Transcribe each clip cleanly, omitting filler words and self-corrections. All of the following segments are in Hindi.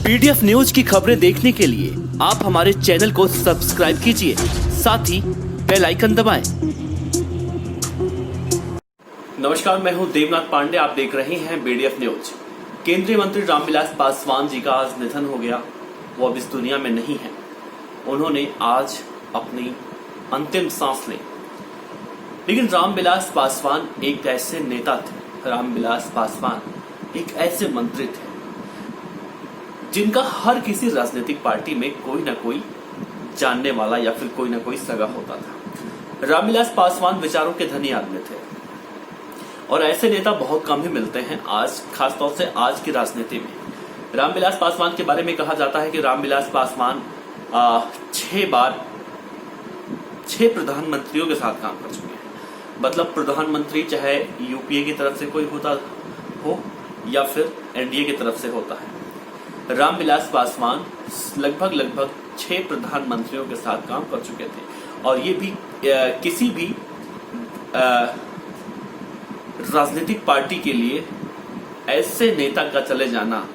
पीडीएफ न्यूज की खबरें देखने के लिए आप हमारे चैनल को सब्सक्राइब कीजिए, साथ ही बेल आइकन दबाएं। नमस्कार, मैं हूं देवनाथ पांडे, आप देख रहे हैं पीडीएफ न्यूज। केंद्रीय मंत्री रामविलास पासवान जी का आज निधन हो गया। वो अब इस दुनिया में नहीं है। उन्होंने आज अपनी अंतिम सांस ली। लेकिन रामविलास पासवान एक ऐसे नेता थे, रामविलास पासवान एक ऐसे मंत्री थे जिनका हर किसी राजनीतिक पार्टी में कोई ना कोई जानने वाला या फिर कोई ना कोई सगा होता था। रामविलास पासवान विचारों के धनी आदमी थे और ऐसे नेता बहुत कम ही मिलते हैं, आज खासतौर से आज की राजनीति में। रामविलास पासवान के बारे में कहा जाता है कि रामविलास पासवान 6 प्रधानमंत्रियों के साथ काम कर चुके हैं। मतलब प्रधानमंत्री चाहे यूपीए की तरफ से कोई होता हो या फिर एनडीए की तरफ से होता है, रामविलास पासवान लगभग 6 प्रधानमंत्रियों के साथ काम कर चुके थे। और ये भी किसी भी राजनीतिक पार्टी के लिए ऐसे नेता का चले जाना,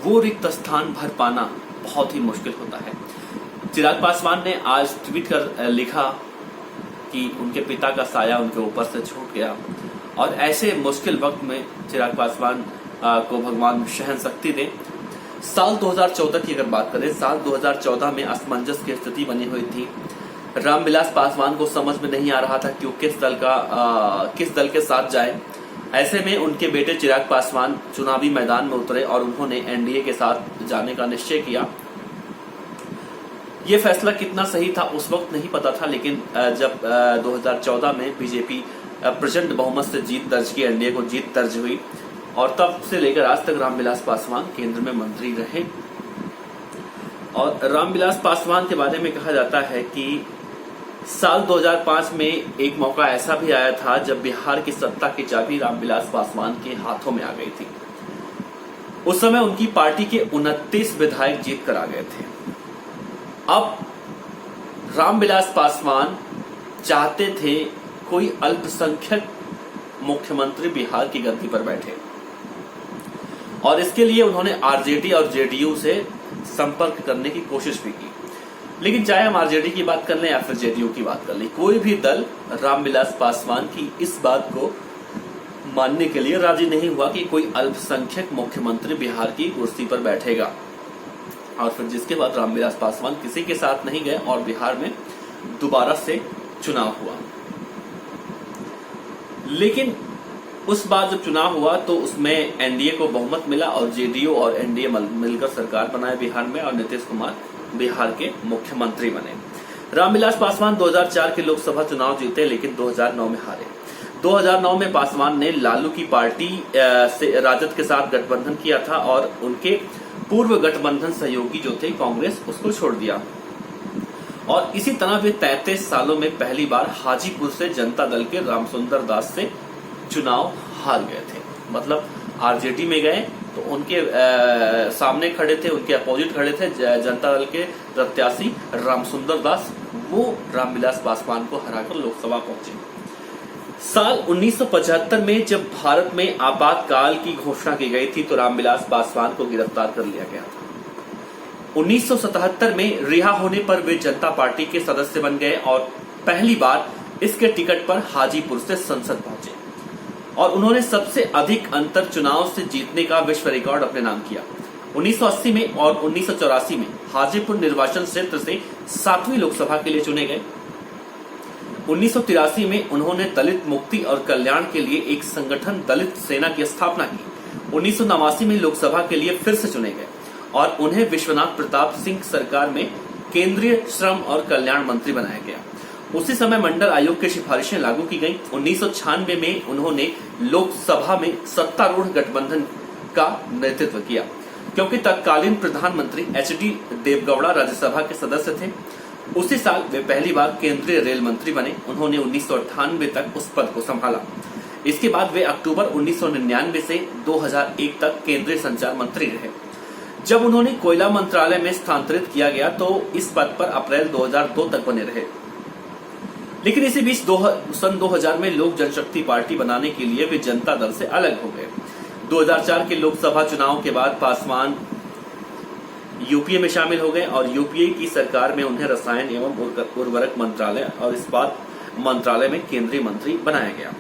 वो रिक्त स्थान भर पाना बहुत ही मुश्किल होता है। चिराग पासवान ने आज ट्वीट कर लिखा कि उनके पिता का साया उनके ऊपर से छूट गया और ऐसे मुश्किल वक्त में चिराग पासवान को भगवान सहन शक्ति दे। साल 2014 की अगर बात करें, साल 2014 में असमंजस की स्थिति बनी हुई थी। रामविलास पासवान को समझ में नहीं आ रहा था कि वो किस दल के साथ जाए। ऐसे में उनके बेटे चिराग पासवान चुनावी मैदान में उतरे और उन्होंने एनडीए के साथ जाने का निश्चय किया। ये फैसला कितना सही था उस वक्त नहीं पता था, लेकिन जब 2014 में बीजेपी प्रचंड बहुमत से जीत दर्ज की, एनडीए को जीत दर्ज हुई और तब से लेकर आज तक रामविलास पासवान केंद्र में मंत्री रहे। और रामविलास पासवान के बारे में कहा जाता है कि साल 2005 में एक मौका ऐसा भी आया था जब बिहार की सत्ता की चाबी रामविलास पासवान के हाथों में आ गई थी। उस समय उनकी पार्टी के 29 विधायक जीत कर आ गए थे। अब रामविलास पासवान चाहते थे कोई अल्पसंख्यक मुख्यमंत्री बिहार की गद्दी पर बैठे और इसके लिए उन्होंने आरजेडी और जेडीयू से संपर्क करने की कोशिश भी की। लेकिन चाहे हम आरजेडी की बात कर लें या फिर जेडीयू की बात कर लें, कोई भी दल रामविलास पासवान की इस बात को मानने के लिए राजी नहीं हुआ कि कोई अल्पसंख्यक मुख्यमंत्री बिहार की कुर्सी पर बैठेगा। और फिर जिसके बाद रामविलास पासवान किसी के साथ नहीं गए और बिहार में दोबारा से चुनाव हुआ। लेकिन उस बार जब चुनाव हुआ तो उसमें एनडीए को बहुमत मिला और जेडीयू और एनडीए मिलकर सरकार बनाए बिहार में और नीतीश कुमार बिहार के मुख्यमंत्री बने। रामविलास पासवान 2004 के लोकसभा चुनाव जीते, लेकिन 2009 में हारे। 2009 में पासवान ने लालू की पार्टी से राजद के साथ गठबंधन किया था और उनके पूर्व गठबंधन सहयोगी जो थे कांग्रेस, उसको छोड़ दिया। और इसी तरह वे 33 सालों में पहली बार हाजीपुर से जनता दल के रामसुंदर दास से चुनाव हार गए थे। मतलब आरजेडी में गए तो उनके सामने खड़े थे, उनके अपोजिट खड़े थे जनता दल के प्रत्याशी रामसुंदर दास। वो रामविलास पासवान को हराकर लोकसभा पहुंचे। साल 1975 में जब भारत में आपातकाल की घोषणा की गई थी तो रामविलास पासवान को गिरफ्तार कर लिया गया था। 1977 में रिहा होने पर वे जनता पार्टी के सदस्य बन गए और पहली बार इसके टिकट पर हाजीपुर से संसद पहुंचे और उन्होंने सबसे अधिक अंतर चुनाव से जीतने का विश्व रिकॉर्ड अपने नाम किया। 1980 में और 1984 में हाजीपुर निर्वाचन क्षेत्र से 7वीं लोकसभा के लिए चुने गए। 1983 में उन्होंने दलित मुक्ति और कल्याण के लिए एक संगठन दलित सेना की स्थापना की। 1989 में लोकसभा के लिए फिर से चुने गए और उन्हें विश्वनाथ प्रताप सिंह सरकार में केंद्रीय श्रम और कल्याण मंत्री बनाया गया। उसी समय मंडल आयोग की सिफारिशें लागू की गईं। 1996 में उन्होंने लोकसभा में सत्तारूढ़ गठबंधन का नेतृत्व किया, क्योंकि तत्कालीन प्रधानमंत्री एचडी देवगौड़ा राज्यसभा के सदस्य थे। उसी साल वे पहली बार केंद्रीय रेल मंत्री बने। उन्होंने 1998 तक उस पद को संभाला। इसके बाद वे अक्टूबर 1999 से 2001 तक केंद्रीय संचार मंत्री रहे। जब उन्होंने कोयला मंत्रालय में स्थानांतरित किया गया तो इस पद पर अप्रैल 2002 तक बने रहे। लेकिन इसी बीच सन 2000 में लोक जनशक्ति पार्टी बनाने के लिए वे जनता दल से अलग हो गए। 2004 के लोकसभा चुनाव के बाद पासवान यूपीए में शामिल हो गए और यूपीए की सरकार में उन्हें रसायन एवं उर्वरक मंत्रालय और इस्पात मंत्रालय में केंद्रीय मंत्री बनाया गया।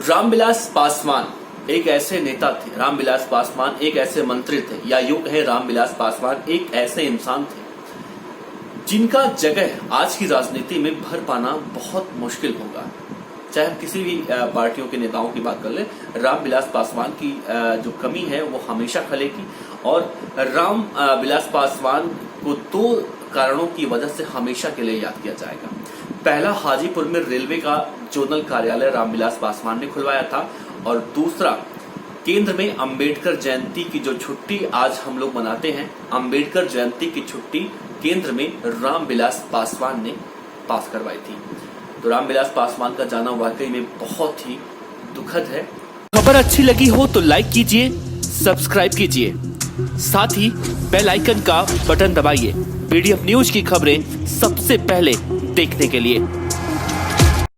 रामविलास पासवान एक ऐसे नेता थे, रामविलास पासवान एक ऐसे मंत्री थे, या यूं कहें रामविलास पासवान एक ऐसे इंसान थे जिनका जगह आज की राजनीति में भर पाना बहुत मुश्किल होगा। चाहे हम किसी भी पार्टियों के नेताओं की बात कर ले, रामविलास पासवान की जो कमी है वो हमेशा खलेगी। और रामविलास पासवान को दो कारणों की वजह से हमेशा के लिए याद किया जाएगा। पहला, हाजीपुर में रेलवे का जोनल कार्यालय रामविलास पासवान ने खुलवाया था, और दूसरा, केंद्र में अंबेडकर जयंती की जो छुट्टी आज हम लोग मनाते हैं, अंबेडकर जयंती की छुट्टी केंद्र में रामविलास पासवान ने पास करवाई थी। तो रामविलास पासवान का जाना वाकई में बहुत ही दुखद है। खबर अच्छी लगी हो तो लाइक कीजिए, सब्सक्राइब कीजिए, साथ ही बेल आइकन का बटन दबाइए पीडीएफ न्यूज की खबरें सबसे पहले देखने के लिए।